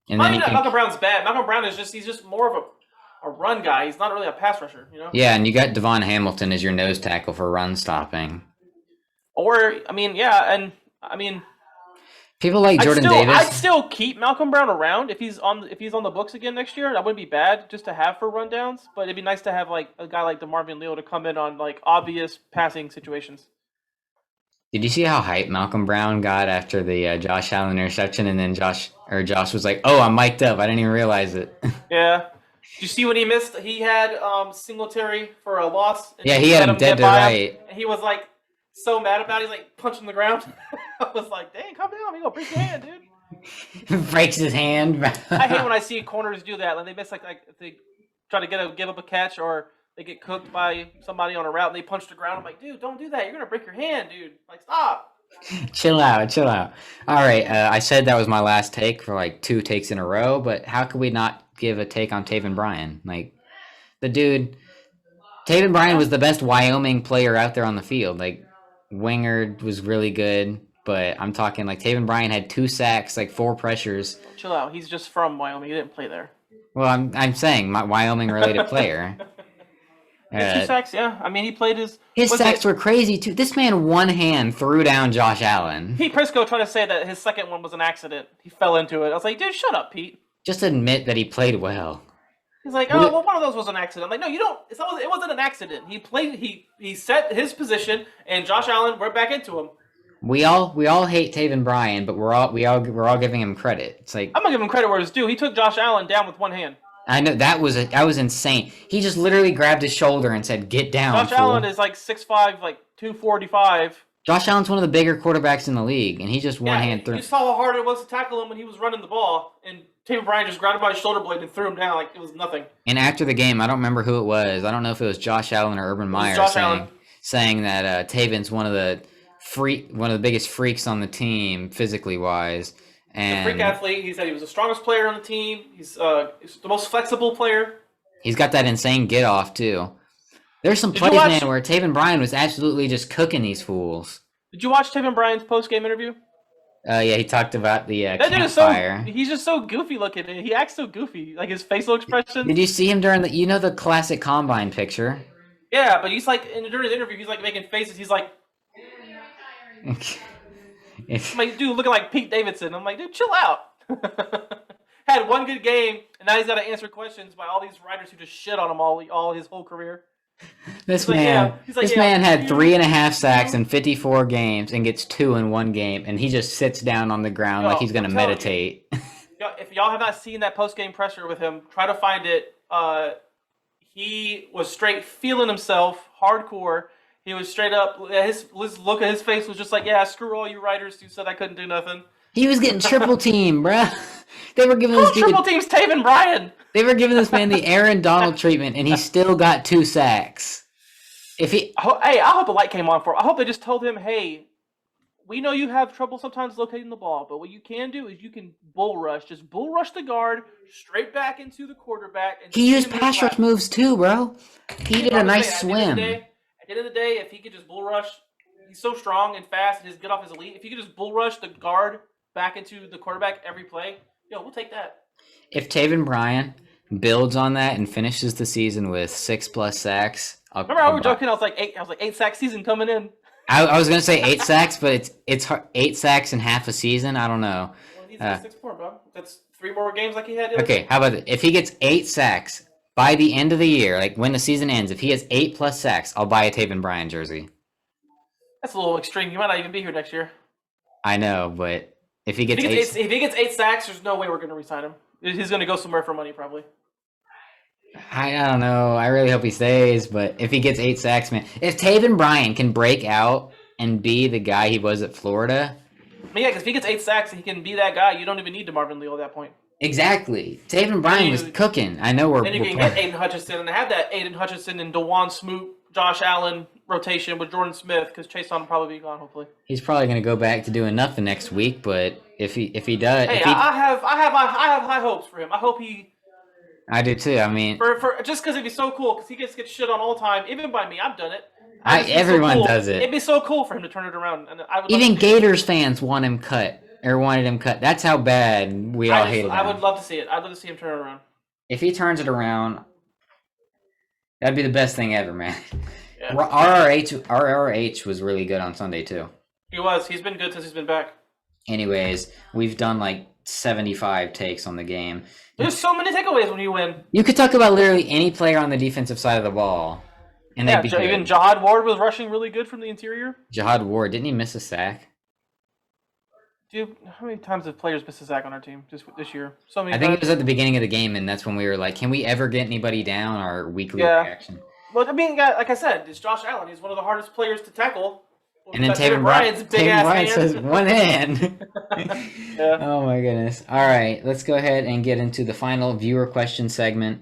And I mean, Malcolm Brown's bad. Malcolm Brown is he's just more of a run guy. He's not really a pass rusher, you know. Yeah, and you got Devon Hamilton as your nose tackle for run stopping. Or I mean, people like Jordan Davis. I'd still keep Malcolm Brown around if he's on the books again next year. That wouldn't be bad just to have for rundowns. But it'd be nice to have like a guy like DeMarvin Leal to come in on like obvious passing situations. Did you see how hyped Malcolm Brown got after the Josh Allen interception, and then Josh was like, "Oh, I'm mic'd up. I didn't even realize it." Yeah. Did you see when he missed? He had Singletary for a loss. Yeah, he had him dead to right. And he was like so mad about it. He's like punching the ground. I was like, "Dang, calm down. You gonna break your hand, dude." Breaks his hand. I hate when I see corners do that. When they miss like if they try to give up a catch or they get cooked by somebody on a route and they punch the ground. I'm like, dude, don't do that. You're gonna break your hand, dude. Like, stop. Chill out. All right, I said that was my last take for like 2 takes in a row, but how could we not give a take on Taven Bryan? Like, the dude, Taven Bryan was the best Wyoming player out there on the field. Like, Wingard was really good, but I'm talking like Taven Bryan had 2 sacks, like 4 pressures. Chill out. He's just from Wyoming. He didn't play there. Well, I'm saying my Wyoming related player. 2 sacks, yeah. I mean, he played his sacks were crazy too. This man one hand threw down Josh Allen. Pete Prisco tried to say that his second one was an accident. He fell into it. I was like, dude, shut up, Pete. Just admit that he played well. He's like, oh, well, one of those was an accident. I'm like, no, you don't. It wasn't an accident. He played. He set his position, and Josh Allen went back into him. We all hate Taven Bryan, but we're all giving him credit. It's like I'm gonna give him credit where it's due. He took Josh Allen down with one hand. I know that was insane. He just literally grabbed his shoulder and said, "Get down." Josh Allen is like 6'5", like 245. Josh Allen's one of the bigger quarterbacks in the league, and he just one hand threw. You saw how hard it was to tackle him when he was running the ball, and Taven Bryan just grabbed him by his shoulder blade and threw him down like it was nothing. And after the game, I don't remember who it was. I don't know if it was Josh Allen or Urban Meyer saying that Taven's one of the biggest freaks on the team, physically wise. And the freak athlete. He said he was the strongest player on the team. He's the most flexible player. He's got that insane get off too. There's some plays, man, where Taven Bryan was absolutely just cooking these fools. Did you watch Taven Bryan's post-game interview? Yeah, he talked about the that dude campfire. He's just so goofy looking. He acts so goofy, like his facial expression. Did you see him during the classic combine picture? Yeah, but he's like during his interview, he's like making faces. He's like. I'm like, dude, looking like Pete Davidson. I'm like, dude, chill out. Had one good game, and now he's got to answer questions by all these writers who just shit on him all his whole career. This man had 3.5 sacks in 54 games and gets 2 in 1 game, and he just sits down on the ground like he's gonna meditate. If y'all have not seen that post-game presser with him, try to find it. He was straight feeling himself, hardcore. He was straight up. His look at his face was just like, "Yeah, screw all you writers who said I couldn't do nothing." He was getting triple team, bruh. They were giving this triple teams Taven Bryan. They were giving this man the Aaron Donald treatment, and he still got 2 sacks. Hey, I hope a light came on for him. I hope they just told him, "Hey, we know you have trouble sometimes locating the ball, but what you can do is you can bull rush. Just bull rush the guard straight back into the quarterback." And he used pass rush moves too, bro. He did a nice swim. At the end of the day, if he could just bull rush, he's so strong and fast, and his get off is elite. If he could just bull rush the guard back into the quarterback every play, we'll take that. If Taven Bryan builds on that and finishes the season with 6+ sacks, Remember how we were joking? I was like 8 sack season coming in. I was gonna say 8 sacks, but it's 8 sacks in half a season. I don't know. Well, he's at 6 more, bro. That's 3 more games like he had. Okay, how about this? If he gets 8 sacks by the end of the year, like when the season ends, if he has 8+ sacks, I'll buy a Taven Bryan jersey. That's a little extreme. He might not even be here next year. I know, but if he gets if he gets 8 sacks, there's no way we're gonna re-sign him. He's gonna go somewhere for money, probably. I don't know. I really hope he stays, but if he gets 8 sacks, man. If Taven Bryan can break out and be the guy he was at Florida. Yeah, because if he gets 8 sacks and he can be that guy, you don't even need DeMarvin Leal at that point. Exactly. Taven Bryan was cooking. I know Then you can get Aiden Hutchinson and have that Aiden Hutchinson and DeJuan Smoot, Josh Allen rotation with Jordan Smith, because Chase will probably be gone, hopefully. He's probably going to go back to doing nothing next week, but if he does, hey, I have high hopes for him. I hope he. I do too. I mean, for just because it'd be so cool, because he gets shit on all the time, even by me. I've done it. Everyone does it. It'd be so cool for him to turn it around, and I would even Gators fans wanted him cut. That's how bad we all hated him. I would love to see it. I'd love to see him turn it around. If he turns it around, that'd be the best thing ever, man. Yeah. RRH was really good on Sunday too. He was. He's been good since he's been back. Anyways, we've done like 75 takes on the game. There's so many takeaways when you win. You could talk about literally any player on the defensive side of the ball. And yeah, even Jahad Ward was rushing really good from the interior. Jahad Ward, didn't he miss a sack? Dude, how many times have players missed a sack on our team just this year? So many. I think it was at the beginning of the game, and that's when we were like, "Can we ever get anybody down?" Our weekly reaction. Well, I mean, like I said, it's Josh Allen. He's one of the hardest players to tackle. And then Taven Bryan says one hand. Yeah. Oh my goodness! All right, let's go ahead and get into the final viewer question segment.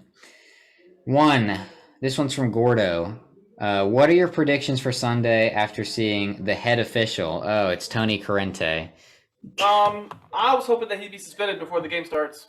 This one's from Gordo. What are your predictions for Sunday after seeing the head official? Oh, it's Tony Corrente. I was hoping that he'd be suspended before the game starts.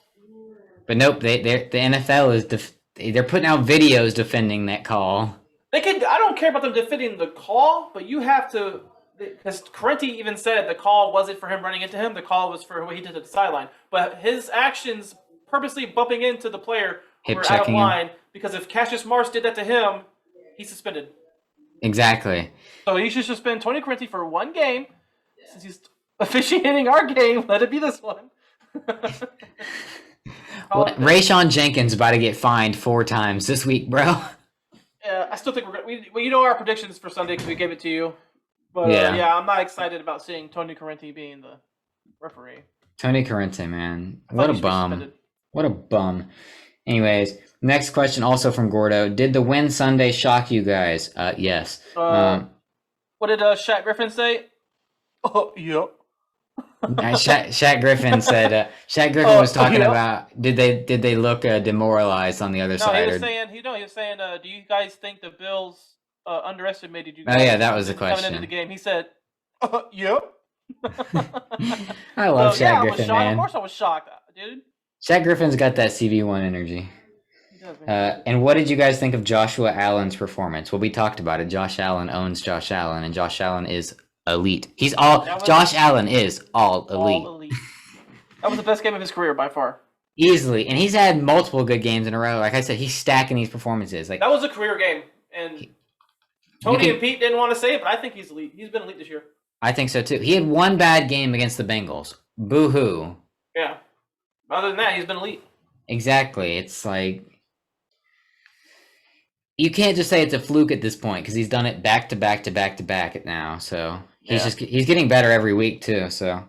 But nope, the NFL is they're putting out videos defending that call. I don't care about them defending the call, but you have to, because Corrente even said the call wasn't for him running into him. The call was for what he did at the sideline. But his actions, purposely bumping into the player, were out of line. Because if Cassius Marsh did that to him, he's suspended. Exactly. So he should suspend Tony Corrente for one game, since he's officiating our game. Let it be this one. Rayshawn Jenkins about to get fined 4 times this week, bro. Yeah, I still think we know our predictions for Sunday because we gave it to you. But yeah, I'm not excited about seeing Tony Corrente being the referee. Tony Corrente, man. What a bum. What a bum. Anyways, next question also from Gordo. Did the win Sunday shock you guys? Yes. What did Shaq Griffin say? Oh, yep. Shaq Griffin said. Shaq Griffin was talking about did they look demoralized on the other side? He was saying. Do you guys think the Bills underestimated you guys? Oh yeah, that was the question. Coming into the game, he said, "Yep." I love Shaq Griffin, man. Of course, I was shocked, dude. Shaq Griffin's got that CV1 energy. He does, man. And what did you guys think of Joshua Allen's performance? Well, we talked about it. Josh Allen owns Josh Allen, and Josh Allen is elite. Josh Allen is all elite. All elite. That was the best game of his career by far. Easily. And he's had multiple good games in a row. Like I said, he's stacking these performances. Like that was a career game. And Tony and Pete didn't want to say it, but I think he's elite. He's been elite this year. I think so too. He had one bad game against the Bengals. Boo-hoo. Yeah. Other than that, he's been elite. Exactly. It's like you can't just say it's a fluke at this point because he's done it back to back to back to back now. So he's getting better every week too. So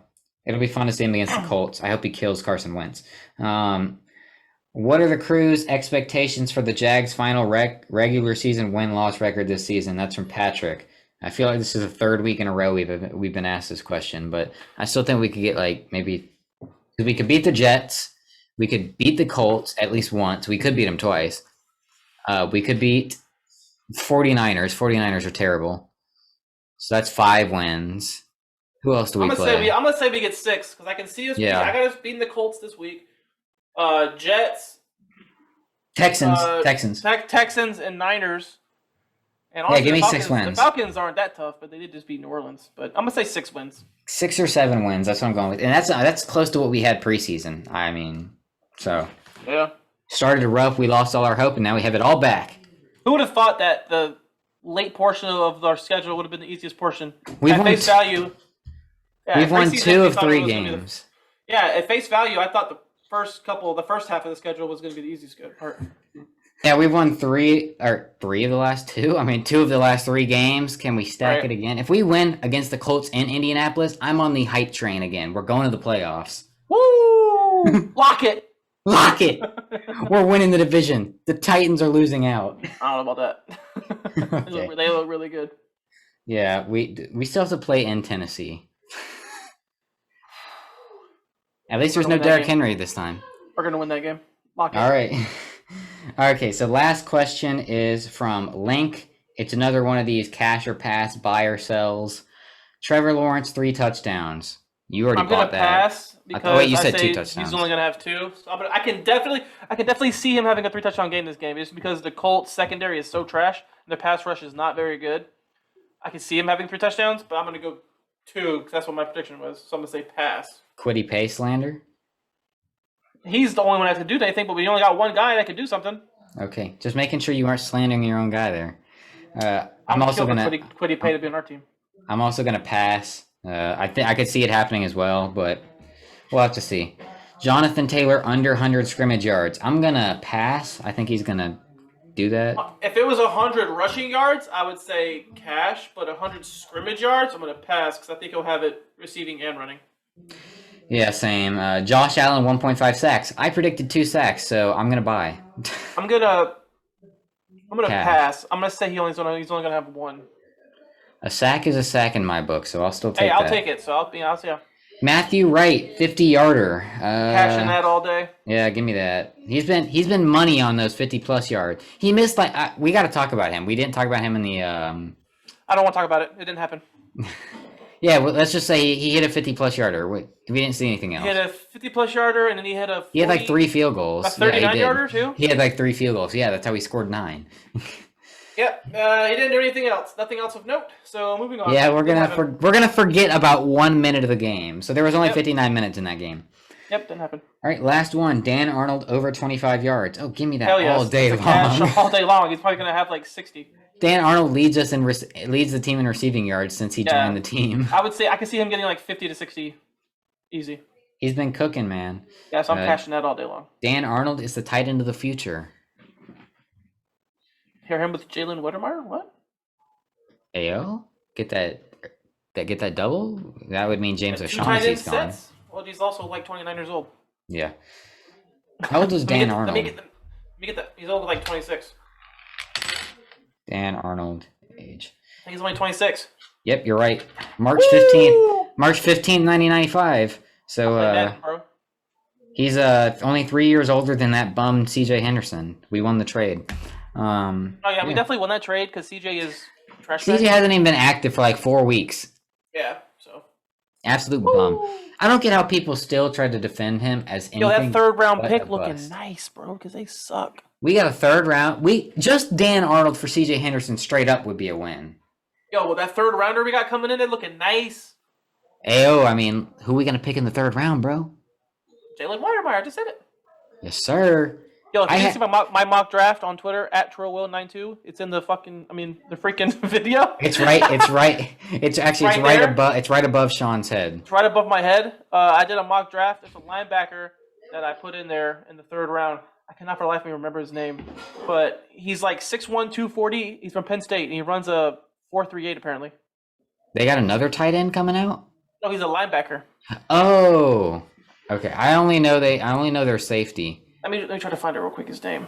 it'll be fun to see him against the Colts. I hope he kills Carson Wentz. What are the crew's expectations for the Jags' final regular season win-loss record this season? That's from Patrick. I feel like this is the 3rd week in a row we've been asked this question, but I still think we could get maybe we could beat the Jets, we could beat the Colts at least once, we could beat them twice. We could beat 49ers. 49ers are terrible. So that's 5 wins. Who else do we play? I'm going to say we get 6 because I can see us. Yeah. I got us beating the Colts this week. Jets. Texans. Texans and Niners. And honestly, give me the 6 Falcons, wins. The Falcons aren't that tough, but they did just beat New Orleans. But I'm gonna say 6 wins. 6 or 7 wins. That's what I'm going with, and that's close to what we had preseason. I mean, so Yeah. started rough. We lost all our hope, and now we have it all back. Who would have thought that the late portion of our schedule would have been the easiest portion? We've at won face value. Yeah, We've won preseason, 2 we of thought it 3 was gonna be games. Yeah, at face value, I thought the first half of the schedule was going to be the easiest part. Yeah, we've won 3 of the last 2. I mean, 2 of the last 3 games. Can we stack it again? If we win against the Colts in Indianapolis, I'm on the hype train again. We're going to the playoffs. Woo! Lock it! Lock it! We're winning the division. The Titans are losing out. I don't know about that. Okay. They look really good. Yeah, we still have to play in Tennessee. At least there's no Derrick Henry this time. We're going to win that game. Lock it. All right. Okay, so last question is from Link. It's another one of these cash or pass, buy or sells. Trevor Lawrence, 3 touchdowns. You already bought that. I'm going to pass because you said I 2 say touchdowns. he's only going to have 2. So I can definitely see him having a 3-touchdown game this game. Just because the Colts secondary is so trash and their pass rush is not very good. I can see him having 3 touchdowns, but I'm going to go 2 because that's what my prediction was. So I'm going to say pass. Quiddy Pay slander? He's the only one that can do anything, but we only got one guy that can do something. Okay, just making sure you aren't slandering your own guy there. I'm also gonna Quiddy Pay to be on our team. I'm also gonna pass. I think I could see it happening as well, but we'll have to see. Jonathan Taylor under 100 scrimmage yards. I'm gonna pass. I think he's gonna do that. If it was 100 rushing yards, I would say cash, but 100 scrimmage yards, I'm gonna pass because I think he'll have it receiving and running. Yeah, same. Josh Allen, 1.5 sacks. I predicted 2 sacks, so I'm gonna buy. I'm gonna pass. I'm gonna say he's only gonna have 1. A sack is a sack in my book, so I'll still take that. that. I'll take it. So I'll see. Matthew Wright, 50-yarder. Cashing that all day. Yeah, give me that. He's been money on those 50-plus yards. He missed we got to talk about him. We didn't talk about him in the. I don't want to talk about it. It didn't happen. Yeah, well, let's just say he hit a 50-plus yarder. We didn't see anything else. He had a 50-plus yarder, and then he had a 40, He had 3 field goals. A 39-yarder too. He had 3 field goals. Yeah, that's how he scored 9. Yep. He didn't do anything else. Nothing else of note. So moving on. Yeah, we're gonna forget about 1 minute of the game. So there was only 59 minutes in that game. Yep, didn't happen. All right, last one. Dan Arnold over 25 yards. Oh, give me that Hell yes. all day long. Cash all day long. He's probably gonna have 60. Dan Arnold leads the team in receiving yards since he joined the team. I would say I can see him getting 50 to 60, easy. He's been cooking, man. Yeah, so I'm cashing that all day long. Dan Arnold is the tight end of the future. Hear him with Jalen Wettermeyer? What? Ayo, get that double? That would mean James O'Shaughnessy's gone. Well, he's also 29 years old. Yeah. How old is Dan Arnold? Let me get that. He's only 26. Dan Arnold age. I think he's only 26. Yep, you're right. March 15th, 1995. So he's only 3 years older than that bum CJ Henderson. We won the trade. We definitely won that trade because CJ is trash. CJ hasn't even been active for 4 weeks. Yeah, so absolute bum. I don't get how people still try to defend him as anything. That 3rd round pick looking nice, bro, because they suck. We got a 3rd round. Just Dan Arnold for CJ Henderson straight up would be a win. That 3rd rounder we got coming in, they're looking nice. Ayo, I mean, who are we gonna pick in the 3rd round, bro? Jalen Wettermeyer, I just said it. Yes, sir. If you didn't see my mock draft on Twitter at Treadwell92, it's in the freaking video. It's right. It's right above Shawn's head. It's right above my head. I did a mock draft. It's a linebacker that I put in there in the 3rd round. I cannot for the life of me remember his name, but he's 6'1", 240. He's from Penn State, and he runs a 4.38 apparently. They got another tight end coming out? No, he's a linebacker. Oh, okay. I only know their safety. Let me try to find it real quick. His name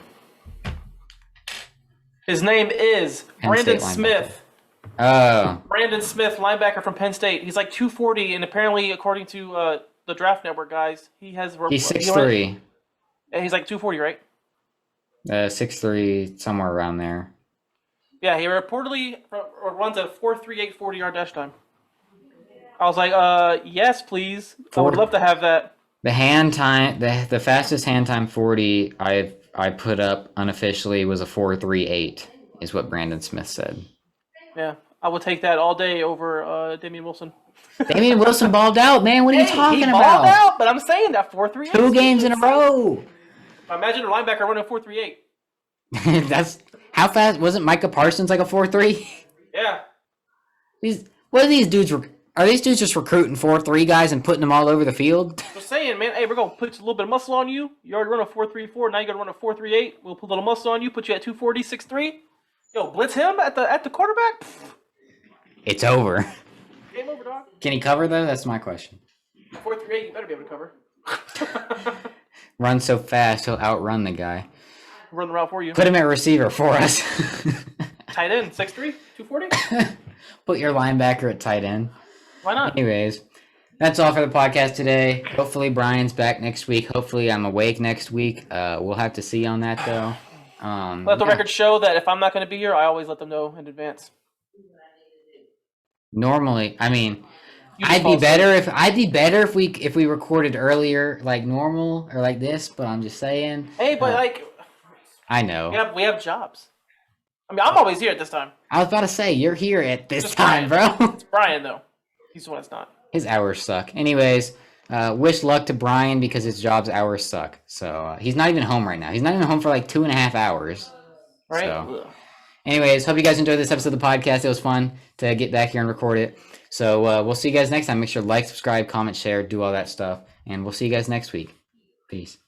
is Penn Brandon State Smith. Oh. Brandon Smith, linebacker from Penn State. He's 240, and apparently, according to the Draft Network guys, he's 6'3". Yeah, he's 240, right? 6'3", somewhere around there. Yeah, he reportedly runs a 4.38 40-yard dash time. I was yes, please. I would love to have that. The hand time, the fastest hand time 40 I put up unofficially was a 4.38 is what Brandon Smith said. Yeah, I would take that all day over Damian Wilson. Damian Wilson balled out, man. What are you talking he about? balled out, but I'm saying that 4-3-8. 2 games in a row. Imagine a linebacker running 4-3-8. That's how fast wasn't Micah Parsons like a 4-3? Yeah. What are these dudes? Are these dudes just recruiting 4-3 guys and putting them all over the field? Just saying, man. Hey, we're gonna put a little bit of muscle on you. You already run a 4-3-4. Now you're gonna run a 4-3-8. We'll put a little muscle on you. Put you at 240, 6'3". Yo, blitz him at the quarterback. It's over. Game over, dog. Can he cover though? That's my question. 4-3-8. You better be able to cover. Run so fast, he'll outrun the guy. Run the route for you. Put him at receiver for us. Tight end, 6'3", 240. Put your linebacker at tight end. Why not? Anyways, that's all for the podcast today. Hopefully Brian's back next week. Hopefully I'm awake next week. We'll have to see on that though. Let the record show that if I'm not going to be here, I always let them know in advance. Normally, I mean, I'd be better if we recorded earlier, like normal or like this. But I'm just saying. Hey, but I know we have jobs. I mean, I'm always here at this time. I was about to say you're here at this Just time, Brian. bro. It's Brian though. He's the one that's not. His hours suck. Anyways, wish luck to Brian because his job's hours suck. So he's not even home right now. He's not even home for like 2.5 hours. Right. So, anyways, hope you guys enjoyed this episode of the podcast. It was fun to get back here and record it. So we'll see you guys next time. Make sure to like, subscribe, comment, share, do all that stuff. And we'll see you guys next week. Peace.